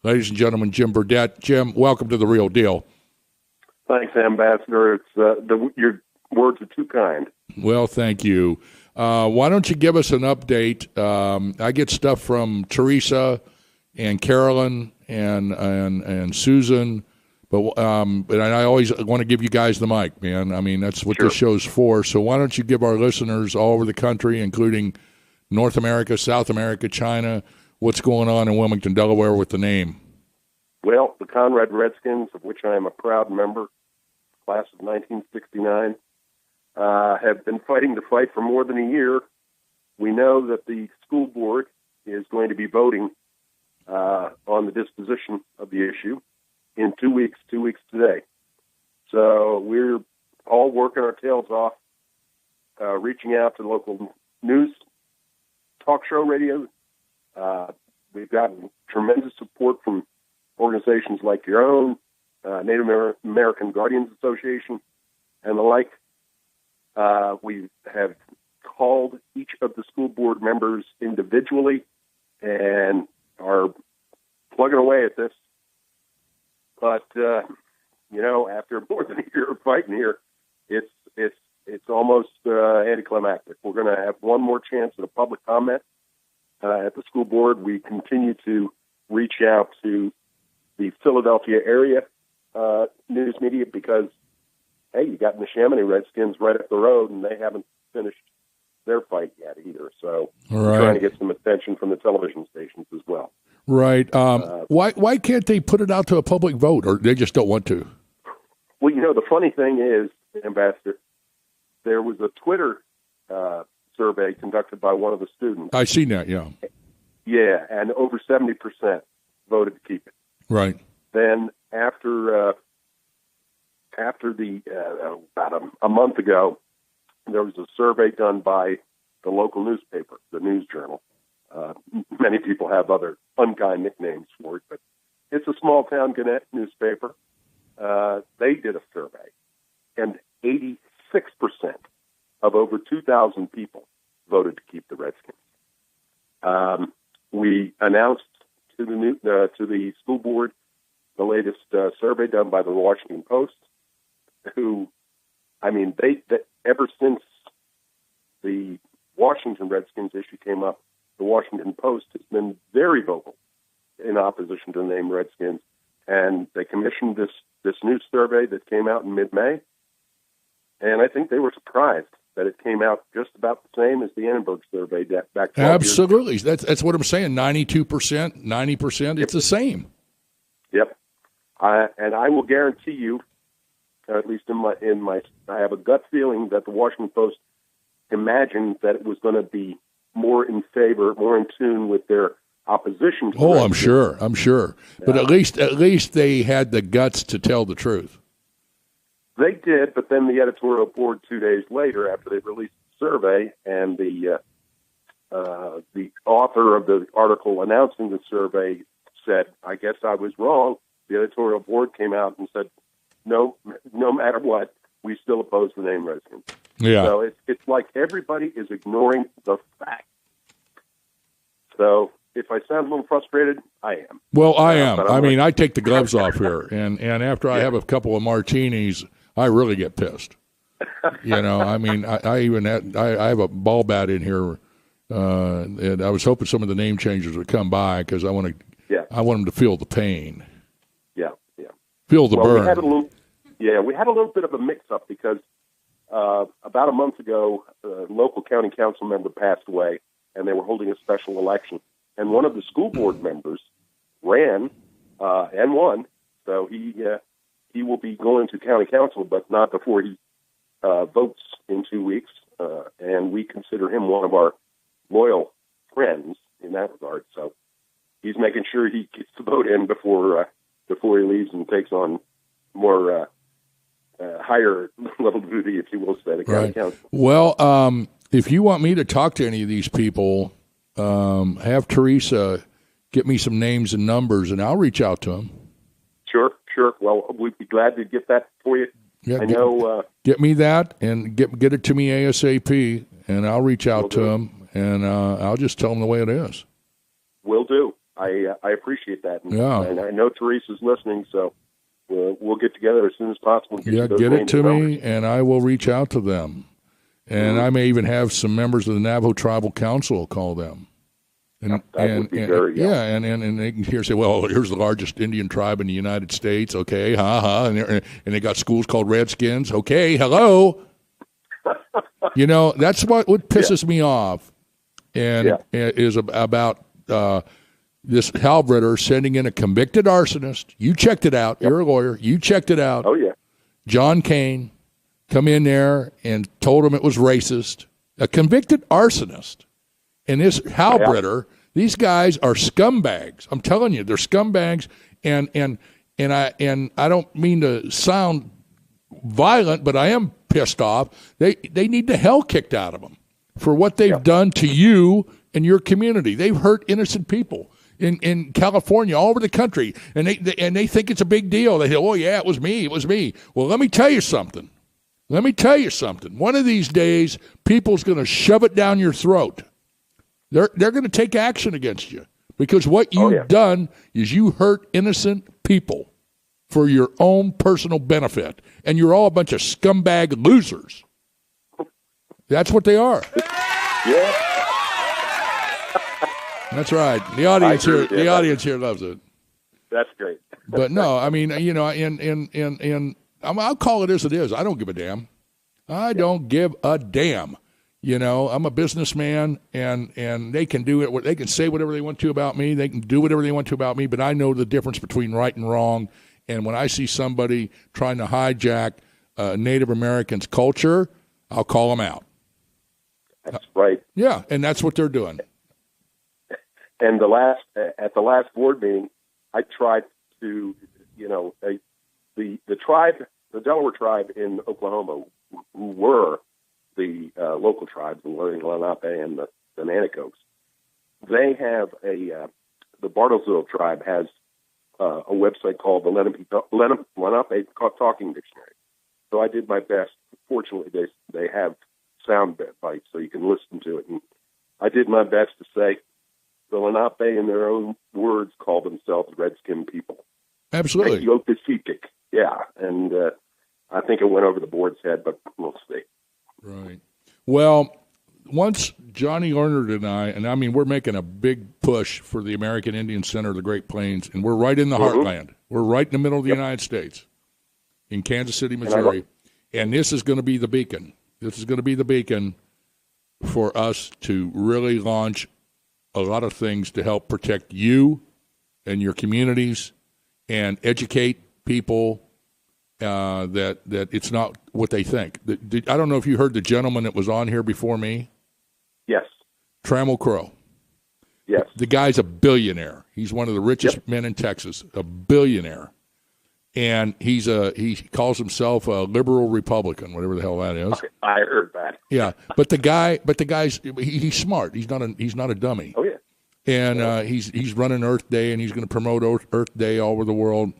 Ladies and gentlemen, Jim Burdett. Jim, welcome to The Real Deal. Thanks, Ambassador. It's your words are too kind. Well, thank you. Why don't you give us an update? I get stuff from Teresa and Carolyn and Susan, but I always want to give you guys the mic, man. I mean, that's what this show's for. So why don't you give our listeners all over the country, including North America, South America, China, what's going on in Wilmington, Delaware with the name? Well, the Conrad Redskins, of which I am a proud member, class of 1969, have been fighting the fight for more than a year. We know that the school board is going to be voting on the disposition of the issue in 2 weeks today. So we're all working our tails off, reaching out to local news, talk show radio. We've gotten tremendous support from organizations like your own, Native American Guardians Association, and the like. We have called each of the school board members individually and are plugging away at this. But, after more than a year of fighting here, it's almost anticlimactic. We're going to have one more chance at a public comment at the school board. We continue to reach out to the Philadelphia area news media because, hey, you got the Chamonix Redskins right up the road, and they haven't finished their fight yet either. So we're trying to get some attention from the television stations as well. Right. Why can't they put it out to a public vote, or they just don't want to? Well, the funny thing is, Ambassador, there was a Twitter survey conducted by one of the students. I seen that, yeah. Yeah, and over 70% voted to keep it. Right. Then after about a month ago, there was a survey done by the local newspaper, the News Journal. Many people have other unkind nicknames for it, but it's a small-town Gannett newspaper. They did a survey, and 86% of over 2,000 people voted to keep the Redskins. We announced to the school board the latest survey done by the Washington Post, who, they ever since the Washington Redskins issue came up, the Washington Post has been very vocal in opposition to the name Redskins, and they commissioned this new survey that came out in mid-May, and I think they were surprised that it came out just about the same as the Annenberg survey back 12 Absolutely. years ago. That's what I'm saying. 92%, 90%, it's the same. Yep. And I will guarantee you, at least in my, I have a gut feeling that the Washington Post imagined that it was going to be more in favor, more in tune with their opposition. To I'm sure. Yeah. But at least they had the guts to tell the truth. They did, but then the editorial board 2 days later, after they released the survey, and the author of the article announcing the survey said, "I guess I was wrong." The editorial board came out and said, "No matter what, we still oppose the name Redskins." Yeah. So it's like everybody is ignoring the fact. So if I sound a little frustrated, I am. Well, I am. I take the gloves off here, and after I have a couple of martinis, I really get pissed. I even I have a ball bat in here, and I was hoping some of the name changers would come by because I want them to feel the pain. Yeah. Feel the burn. We had a little bit of a mix-up because about a month ago, a local county council member passed away, and they were holding a special election. And one of the school board members ran and won, so he will be going to county council, but not before he votes in 2 weeks. And we consider him one of our loyal friends in that regard. So he's making sure he gets the vote in before he leaves and takes on more higher level duty, if you will, say, the county council. Well, if you want me to talk to any of these people, have Teresa get me some names and numbers, and I'll reach out to them. Sure. Well, we'd be glad to get that for you. Yeah, get me that and get it to me ASAP, and I'll reach out to them, and I'll just tell them the way it is. Will do. I appreciate that. And I know Teresa's listening, so we'll get together as soon as possible. Get it to me, and I will reach out to them. And I may even have some members of the Navajo Tribal Council call them. And would be very and they can say, well, here's the largest Indian tribe in the United States. Okay, and they got schools called Redskins. Okay, hello. That's what pisses me off, and is about this Halbritter sending in a convicted arsonist. You checked it out. You're a lawyer. You checked it out. Oh yeah. John Kane come in there and told him it was racist. A convicted arsonist. And this Halbritter, these guys are scumbags. I'm telling you, they're scumbags. And I don't mean to sound violent, but I am pissed off. They need the hell kicked out of them for what they've done to you and your community. They've hurt innocent people in California, all over the country, and they think it's a big deal. They say, "Oh yeah, it was me. Well, let me tell you something. One of these days, people's going to shove it down your throat. They're going to take action against you because what you've done is you hurt innocent people for your own personal benefit, and you're all a bunch of scumbag losers. That's what they are. Yeah, that's right. The audience here loves it. That's great. But no, I mean, I'll call it as it is. I don't give a damn. Don't give a damn. I'm a businessman, and they can do it. They can say whatever they want to about me. They can do whatever they want to about me. But I know the difference between right and wrong. And when I see somebody trying to hijack Native Americans' culture, I'll call them out. That's right. Yeah, and that's what they're doing. And at the last board meeting, I tried to, the tribe, the Delaware tribe in Oklahoma, who were the local tribes, the Lenape and the Nanticokes, they have the Bartlesville tribe has a website called the Lenape Talking Dictionary. So I did my best. Fortunately, they have sound bites, so you can listen to it. And I did my best to say the Lenape, in their own words, call themselves Redskin people. Absolutely. Yeah, and I think it went over the board's head, but we'll see. Right. Well, once Johnny Leonard and I mean, we're making a big push for the American Indian Center of the Great Plains, and we're right in the heartland. We're right in the middle of the United States, in Kansas City, Missouri, and this is going to be the beacon. This is going to be the beacon for us to really launch a lot of things to help protect you and your communities and educate people that it's not what they think. I don't know if you heard the gentleman that was on here before me. Yes. Trammell Crow. Yes. The guy's a billionaire. He's one of the richest men in Texas, a billionaire. And he calls himself a liberal Republican, whatever the hell that is. Okay, I heard that. Yeah, but the guy's he's smart. He's not a dummy. Oh yeah. And he's running Earth Day, and he's going to promote Earth Day all over the world.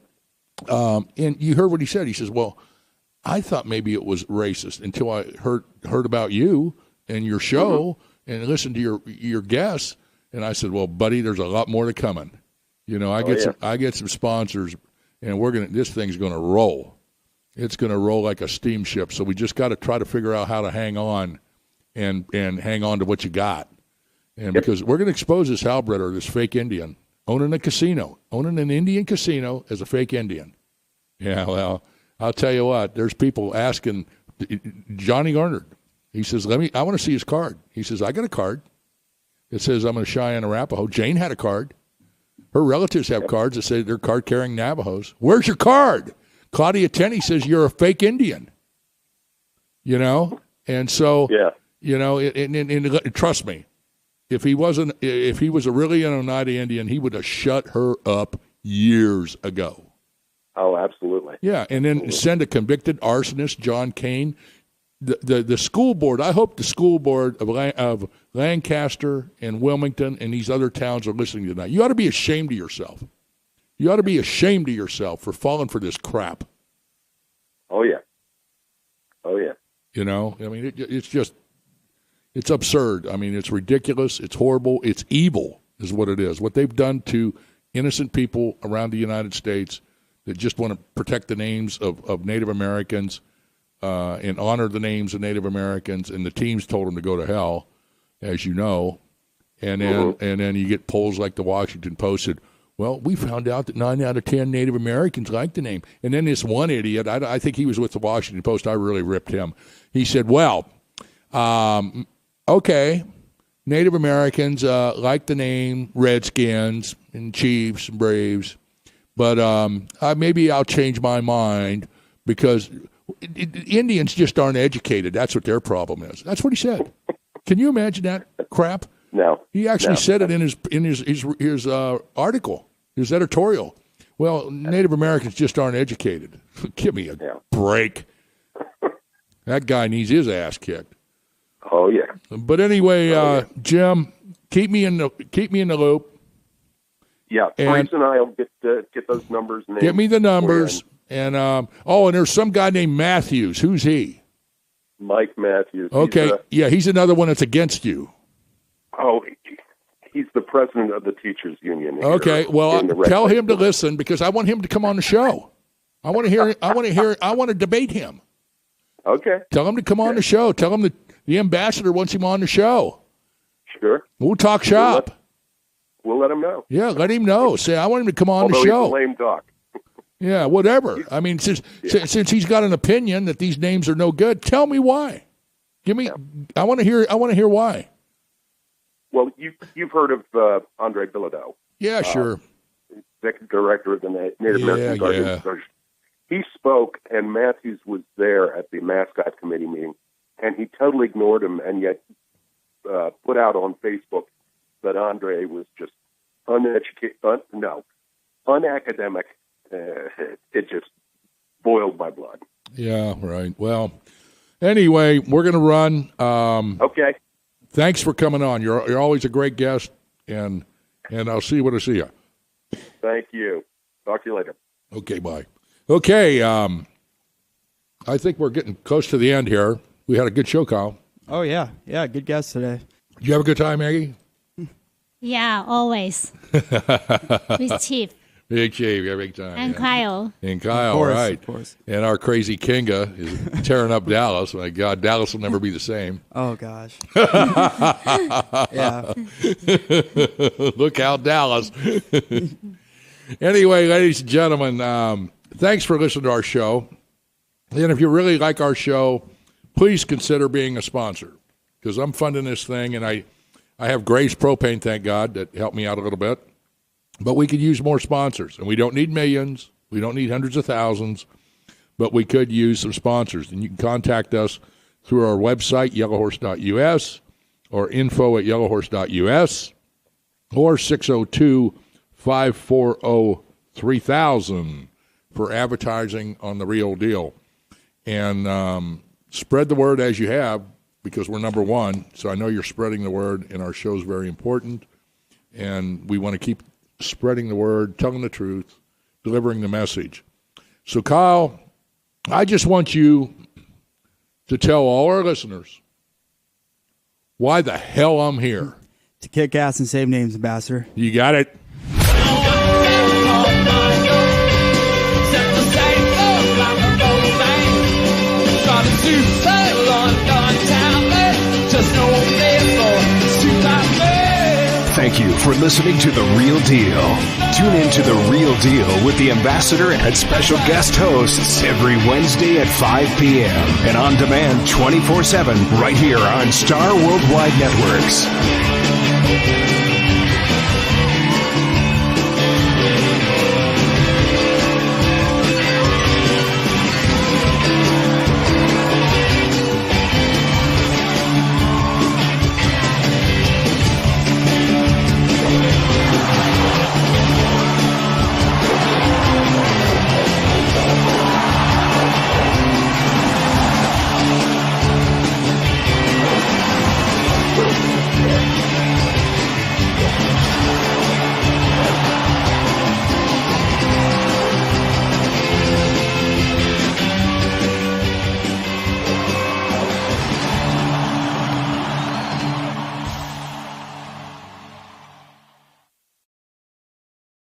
And you heard what he said. He says, "Well, I thought maybe it was racist until I heard about you and your show and listened to your guests." And I said, "Well, buddy, there's a lot more to coming. I get some sponsors, and this thing's going to roll. It's going to roll like a steamship. So we just got to try to figure out how to hang on, and hang on to what you got, and because we're going to expose this Halbritter, this fake Indian." Owning an Indian casino as a fake Indian. Yeah, well, I'll tell you what, there's people asking Johnny Leonard. He says, I want to see his card. He says, I got a card. It says I'm a Cheyenne Arapaho. Jane had a card. Her relatives have cards that say they're card-carrying Navajos. Where's your card? Claudia Tenney says you're a fake Indian. And so, and trust me, if he was really an Oneida Indian, he would have shut her up years ago. Oh, absolutely. Yeah, and then send a convicted arsonist, John Kane. The school board, I hope the school board of Lancaster and Wilmington and these other towns are listening tonight. You ought to be ashamed of yourself. You ought to be ashamed of yourself for falling for this crap. Oh, yeah. Oh, yeah. You know, I mean, it's absurd. I mean, it's ridiculous. It's horrible. It's evil is what it is. What they've done to innocent people around the United States that just want to protect the names of Native Americans and honor the names of Native Americans, and the teams told them to go to hell, as you know. And then you get polls like the Washington Post said, well, we found out that 9 out of 10 Native Americans like the name. And then this one idiot, I think he was with the Washington Post. I really ripped him. He said, well, okay, Native Americans like the name Redskins and Chiefs and Braves, but maybe I'll change my mind because Indians just aren't educated. That's what their problem is. That's what he said. Can you imagine that crap? No. He actually said it in his article, his editorial. Well, Native Americans just aren't educated. Give me a break. That guy needs his ass kicked. Oh yeah. But anyway, Jim, keep me in the loop. Yeah, Trace and I'll get those numbers. Get me the numbers. And and there's some guy named Matthews. Who's he? Mike Matthews. Okay, he's another one that's against you. Oh, he's the president of the teachers union. Okay, well, tell him to listen because I want him to come on the show. I want to debate him. Okay. Tell him to come on the show. Tell him that the ambassador wants him on the show. Sure. We'll talk shop. We'll let him know. Yeah, let him know. Say, I want him to come on the show. He's a lame duck. Yeah, whatever. I mean, since he's got an opinion that these names are no good, tell me why. Give me. I want to hear why. Well, you've heard of Andre Bilodeau. Yeah, sure. Executive director of the Native American Guardians Association. He spoke, and Matthews was there at the mascot committee meeting, and he totally ignored him, and yet put out on Facebook that Andre was just unacademic. It just boiled my blood. Yeah, right. Well, anyway, we're going to run. Okay. Thanks for coming on. You're always a great guest, and I'll see you when I see you. Thank you. Talk to you later. Okay, bye. Okay, I think we're getting close to the end here. We had a good show, Kyle. Oh, yeah. Yeah, good guest today. Did you have a good time, Maggie? Yeah, always. With Chief. Big Chief, yeah, big time. And yeah. Kyle. And Kyle, of course, right. Of course. And our crazy Kinga is tearing up Dallas. My God, Dallas will never be the same. Oh, gosh. Yeah. Look out, Dallas. Anyway, ladies and gentlemen, thanks for listening to our show. And if you really like our show, please consider being a sponsor because I'm funding this thing, and I have Grace Propane, thank God, that helped me out a little bit. But we could use more sponsors, and we don't need millions. We don't need hundreds of thousands, but we could use some sponsors. And you can contact us through our website, yellowhorse.us, or info@yellowhorse.us, or 602-540-3000 for advertising on The Real Deal. And spread the word as you have, because we're number one. So I know you're spreading the word, and our show is very important. And we want to keep spreading the word, telling the truth, delivering the message. So, Kyle, I just want you to tell all our listeners why the hell I'm here. To kick ass and save names, Ambassador. You got it. Thank you for listening to The Real Deal. Tune in to The Real Deal with the Ambassador and special guest hosts every Wednesday at 5 p.m. and on demand 24/7 right here on Star Worldwide Networks.